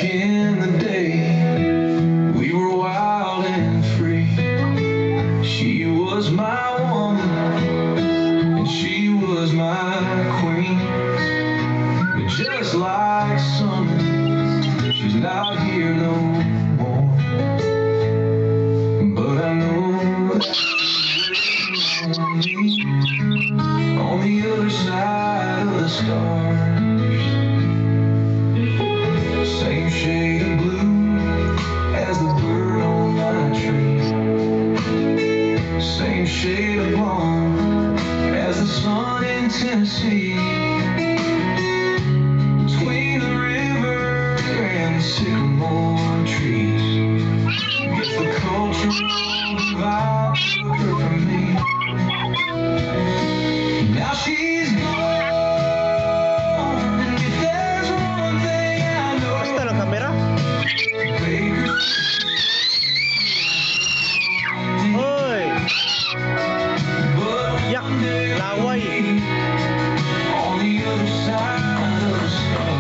Back in the day, we were wild and free. She was my woman, and she was my queen. But just like summer, she's not here no more. But I know that she's waiting on the other side of the stars. Same shade of blue as the bird on my tree. Same shade of blonde as the sun in Tennessee. Between the river and the sycamore trees, gets the cultural vibe took her from me. Now she's gone, and if there's one thing I know, Basta lang kamera. Hoy! Yak! Laway! on the other side of the star.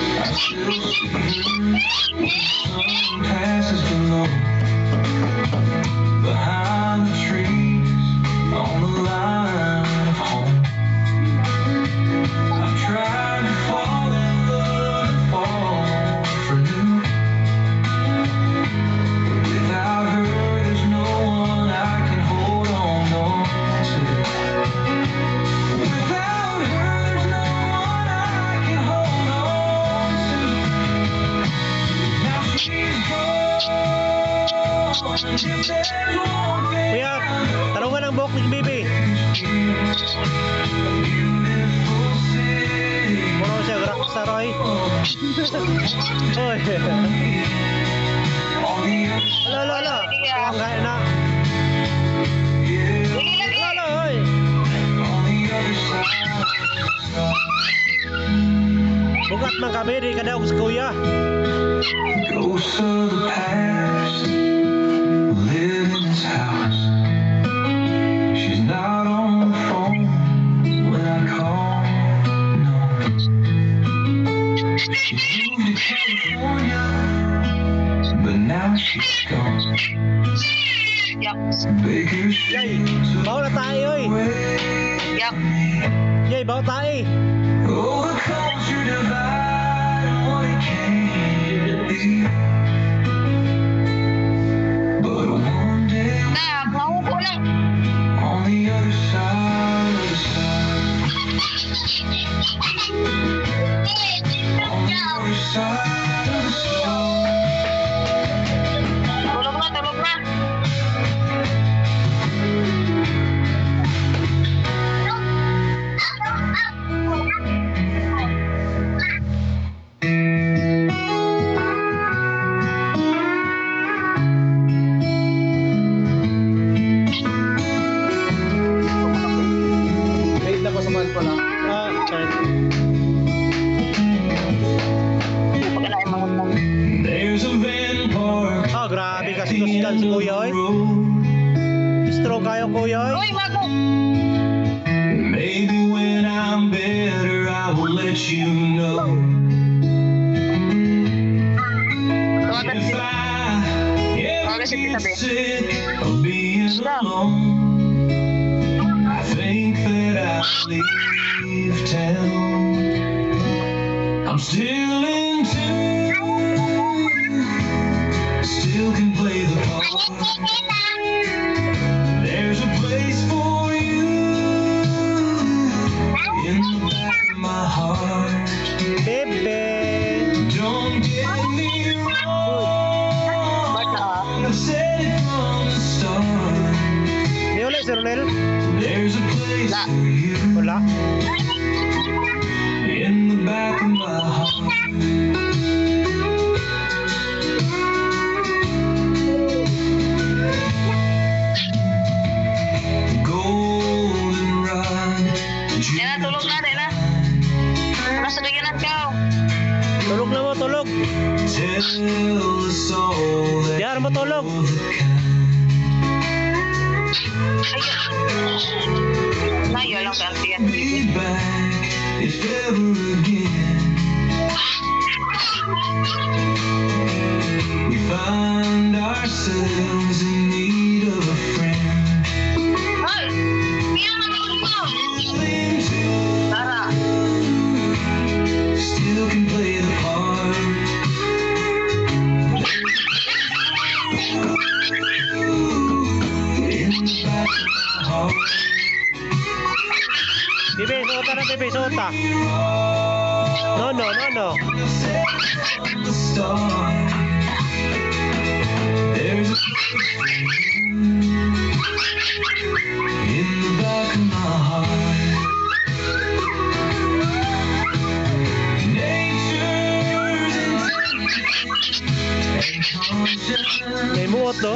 I still see her when the sun passes below, behind the trees on the line of home. I've tried to fall in love and fall for new, but without her there's no one I can hold on to. Without her there's no one I can hold on to. Now she's gone, and if there's one thing Kuya, tanungan ang buhok ni Bibi. beautiful city. Muro siya, rockstar oy. Hoy! Ala, ala, ala. Kuwang kaya na. Ala, ala, hoy! Bukat man kami, di ka daw sa kuya. Ghosts of the past live in this house. She's not on the phone when I call, no. She moved to California, but now she's gone. Baker Yay! Street Bawa na tayo, oy! Yak. Yay, bawa tayo! oh, the culture divide and what it can't be. But one day Na, maupo lang. on the other side of the star, on the other side of the star. Tulog na, tulog na. Wait lang ko sa man pala. Sorry. Pagkalain mga utang. There's a van parked Grabe at kasi the kusgan end si of kuya, the oy. road. Strong kayo, kuya, oy. Uy, wag mo. Maybe when I'm better I will let you know. Tawagan If sila. I ever si get Tita Be. sick of being Stop. alone, I think that I'll leave town. I'm still in tune, still can play the part. There's a place for you in the back of my heart. Bebe! Don't get me wrong, I said it from the start. Di ulit, Sir Ronel? There's a place La. for you Wala. in the back of my heart. Goldenrod, Yan na, tulog na, din na. Nasa bigyan ka. Tulog na mo, tulog. tell us all that Diyan mo tulog. you're the kind Ayun. Nayo lang ka siya. Be back if ever again we find ourselves in need of a friend. Hoy! Piyan na mo! Willing to Tara. still can play the part. In the back of my heart. Bebe, suota na, bebe, suota. No, no, no, no. From the start, there's a in the back of my heart. Nature's intention and conscience. May muot, no?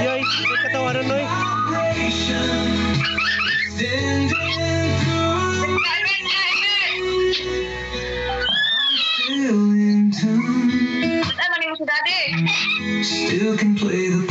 Yoy, may katawanan, noy. Vibration extending through. Still in tune, Ay, mali mo si daddy. still can play the